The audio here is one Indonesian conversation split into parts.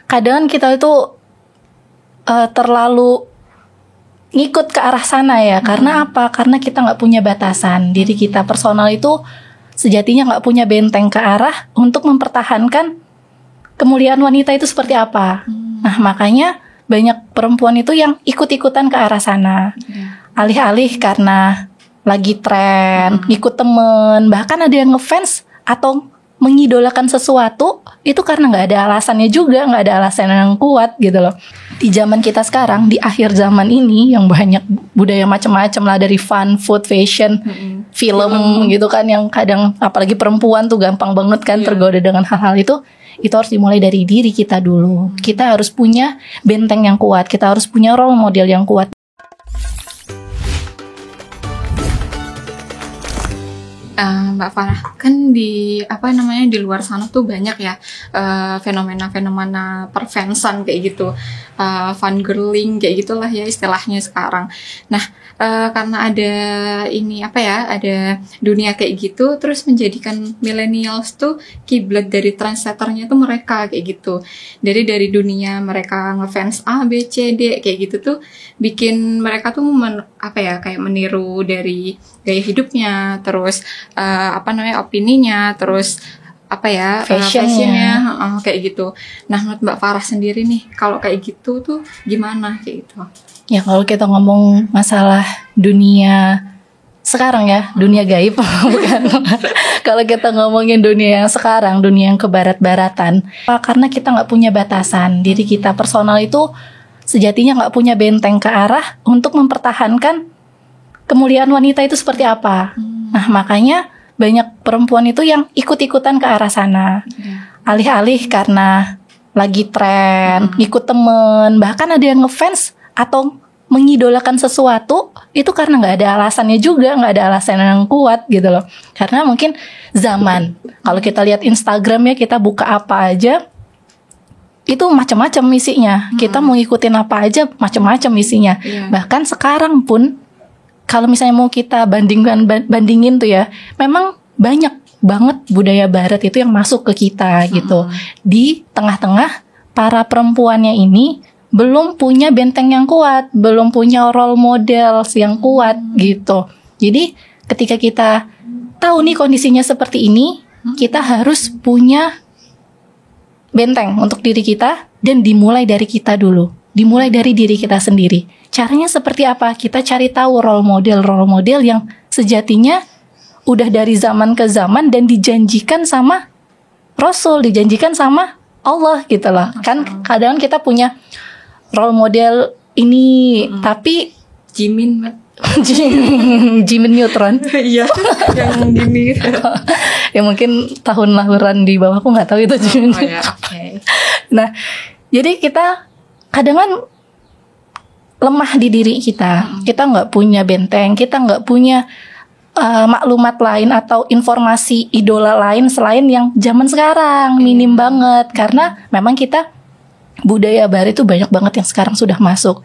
kadang kita itu terlalu ngikut ke arah sana ya. Karena apa? Karena kita nggak punya batasan. Diri kita personal itu sejatinya nggak punya benteng ke arah untuk mempertahankan kemuliaan wanita itu seperti apa. Nah, makanya banyak perempuan itu yang ikut-ikutan ke arah sana. Alih-alih karena lagi tren, ngikut temen, bahkan ada yang ngefans atau mengidolakan sesuatu itu karena nggak ada alasannya juga, nggak ada alasan yang kuat gitu loh. Di zaman kita sekarang, di akhir zaman ini yang banyak budaya macam-macam lah, dari fun, food, fashion, film gitu kan, yang kadang apalagi perempuan tuh gampang banget kan tergoda dengan hal-hal itu harus dimulai dari diri kita dulu. Kita harus punya benteng yang kuat, kita harus punya role model yang kuat. Mbak Farah, kan di di luar sana tuh banyak ya fenomena perfansan kayak gitu, fun girling kayak gitulah ya istilahnya sekarang. Nah, karena ada ada dunia kayak gitu, terus menjadikan millennials tuh kiblat dari trendsetternya tuh mereka kayak gitu. Jadi dari dunia mereka ngefans A, B, C, D kayak gitu tuh bikin mereka tuh kayak meniru dari gaya hidupnya, terus opininya, terus fashionnya kayak gitu. Nah, menurut Mbak Farah sendiri nih, kalau kayak gitu tuh gimana kayak gitu? Ya, kalau kita ngomong masalah dunia sekarang ya, dunia gaib bukan. Kalau kita ngomongin dunia yang sekarang, dunia yang kebarat-baratan, karena kita nggak punya batasan. Diri kita personal itu sejatinya nggak punya benteng ke arah untuk mempertahankan kemuliaan wanita itu seperti apa. Nah, makanya banyak perempuan itu yang ikut-ikutan ke arah sana. Alih-alih karena lagi tren, ngikut temen, bahkan ada yang ngefans atau mengidolakan sesuatu itu karena nggak ada alasannya juga, nggak ada alasan yang kuat gitu loh. Karena mungkin zaman, kalau kita lihat Instagram ya, kita buka apa aja itu macam-macam isinya. Kita mau ngikutin apa aja macam-macam isinya. Bahkan sekarang pun kalau misalnya mau kita bandingin tuh ya, memang banyak banget budaya barat itu yang masuk ke kita gitu. Di tengah-tengah para perempuannya ini belum punya benteng yang kuat, belum punya role model yang kuat gitu. Jadi ketika kita tahu nih kondisinya seperti ini, kita harus punya benteng untuk diri kita, dan dimulai dari kita dulu. Dimulai dari diri kita sendiri. Caranya seperti apa? Kita cari tahu role model yang sejatinya udah dari zaman ke zaman dan dijanjikan sama Rasul, dijanjikan sama Allah gitu loh. Kan kadang kita punya role model ini, tapi Jimin, Mbak. Jimin Neutron. Iya, yang Jimin. Ya mungkin tahun lahiran di bawah, aku nggak tahu itu Jimin. Oh ya, oke. Nah, jadi kita kadang kan lemah di diri kita. Kita nggak punya benteng, kita nggak punya maklumat lain atau informasi idola lain selain yang zaman sekarang, minim banget. Karena memang kita budaya barat itu banyak banget yang sekarang sudah masuk.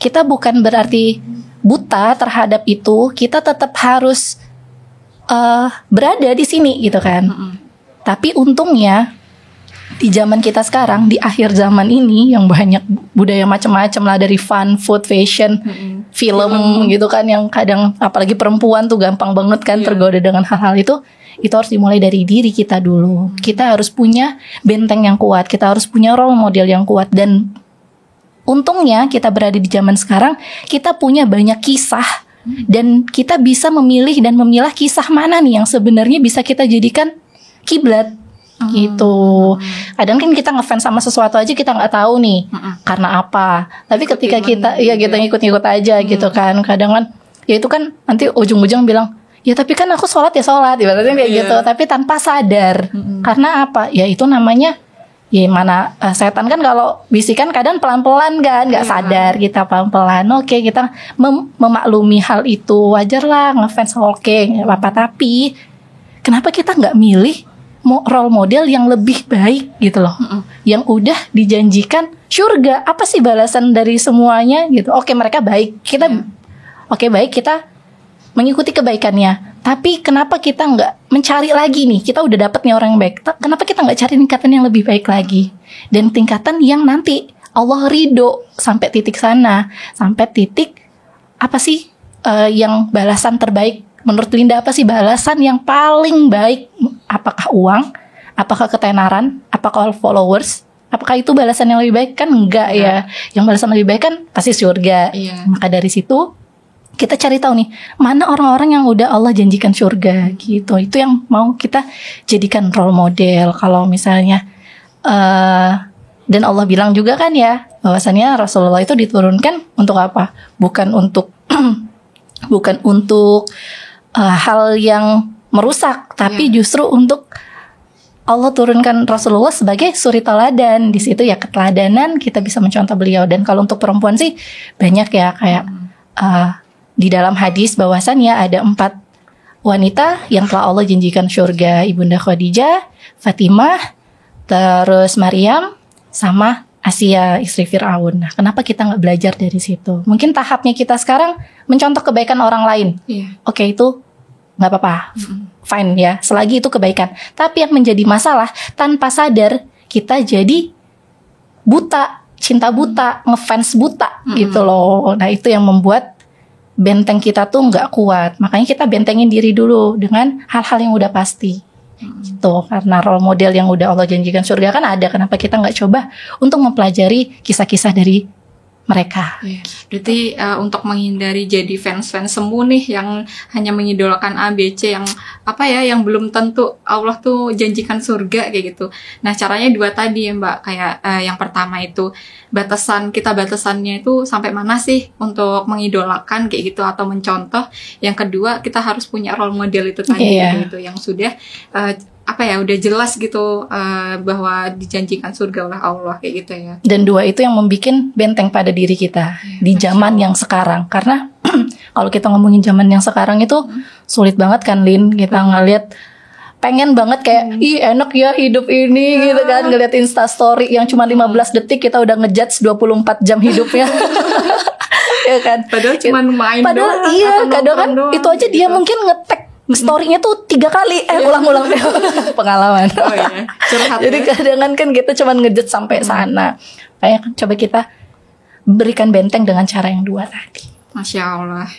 Kita bukan berarti buta terhadap itu, kita tetap harus berada di sini gitu kan. Tapi untungnya di zaman kita sekarang, di akhir zaman ini yang banyak budaya macam-macam lah, dari fun, food, fashion, film gitu kan, yang kadang apalagi perempuan tuh gampang banget kan tergoda dengan hal-hal itu harus dimulai dari diri kita dulu. Kita harus punya benteng yang kuat, kita harus punya role model yang kuat. Dan untungnya kita berada di zaman sekarang, kita punya banyak kisah, dan kita bisa memilih dan memilah kisah mana nih yang sebenarnya bisa kita jadikan kiblat gitu. Kadang kan kita ngefans sama sesuatu aja kita nggak tahu nih karena apa. Tapi ketika kita ngikut-ngikut aja gitu kan, kadang kan ya itu kan nanti ujung-ujung bilang, ya tapi kan aku sholat ibaratnya kayak gitu, tapi tanpa sadar. Karena apa? Ya itu namanya, ya mana setan kan kalau bisikan kadang pelan-pelan kan, nggak sadar kita pelan-pelan. Oke, kita memaklumi hal itu, wajar lah ngefans, oke, nggak apa-apa. Tapi kenapa kita nggak milih role model yang lebih baik gitu loh, yang udah dijanjikan surga? Apa sih balasan dari semuanya gitu? Oke, mereka baik, kita oke baik, kita mengikuti kebaikannya. Tapi kenapa kita nggak mencari lagi nih? Kita udah dapet nih orang yang baik. Kenapa kita nggak cari tingkatan yang lebih baik lagi? Dan tingkatan yang nanti Allah ridho sampai titik sana, sampai titik apa sih yang balasan terbaik menurut Linda? Apa sih balasan yang paling baik? Apakah uang? Apakah ketenaran? Apakah followers? Apakah itu balasan yang lebih baik? Kan enggak ya. Yang balasan lebih baik kan pasti surga. Maka dari situ kita cari tahu nih, mana orang-orang yang udah Allah janjikan surga gitu. Itu yang mau kita jadikan role model. Kalau misalnya dan Allah bilang juga kan ya, bahwasannya Rasulullah itu diturunkan untuk apa? Bukan untuk hal yang merusak, tapi justru untuk Allah turunkan Rasulullah sebagai suri teladan. Di situ ya keteladanan kita bisa mencontoh beliau. Dan kalau untuk perempuan sih banyak ya, kayak di dalam hadis bahwasannya ada 4 wanita yang telah Allah janjikan surga. Ibunda Khadijah, Fatimah, terus Maryam, sama Asia istri Fir'aun. Nah, kenapa kita nggak belajar dari situ? Mungkin tahapnya kita sekarang mencontoh kebaikan orang lain. Oke, itu nggak apa-apa, fine ya, selagi itu kebaikan. Tapi yang menjadi masalah, tanpa sadar kita jadi buta, cinta buta, ngefans buta gitu loh. Nah, itu yang membuat benteng kita tuh nggak kuat. Makanya kita bentengin diri dulu dengan hal-hal yang udah pasti. Gitu. Karena role model yang udah Allah janjikan surga kan ada. Kenapa kita nggak coba untuk mempelajari kisah-kisah dari mereka? Berarti untuk menghindari jadi fans-fans semu nih yang hanya mengidolakan A, B, C yang apa ya, yang belum tentu Allah tuh janjikan surga kayak gitu. Nah, caranya 2 tadi ya Mbak, kayak yang pertama itu batasannya itu sampai mana sih untuk mengidolakan kayak gitu atau mencontoh. Yang kedua, kita harus punya role model itu tadi gitu, yang sudah udah jelas gitu bahwa dijanjikan surga oleh Allah kayak gitu ya. Dan 2 itu yang membuat benteng pada diri kita di zaman yang sekarang. Karena kalau kita ngomongin zaman yang sekarang itu sulit banget kan, Lin. Kita ngeliat pengen banget kayak ih enak ya hidup ini gitu kan, ngeliat Instastory yang cuma 15 detik kita udah ngejudge 24 jam hidupnya. Ya kan? Padahal cuma main doang. Iya, kadang kan itu aja gitu. Dia mungkin nge-tag story-nya tuh 3 kali ulang-ulang pengalaman. Jadi kadang kan kita cuma ngejudge sampai sana. Kayak coba kita berikan benteng dengan cara yang 2 tadi. Masya Allah.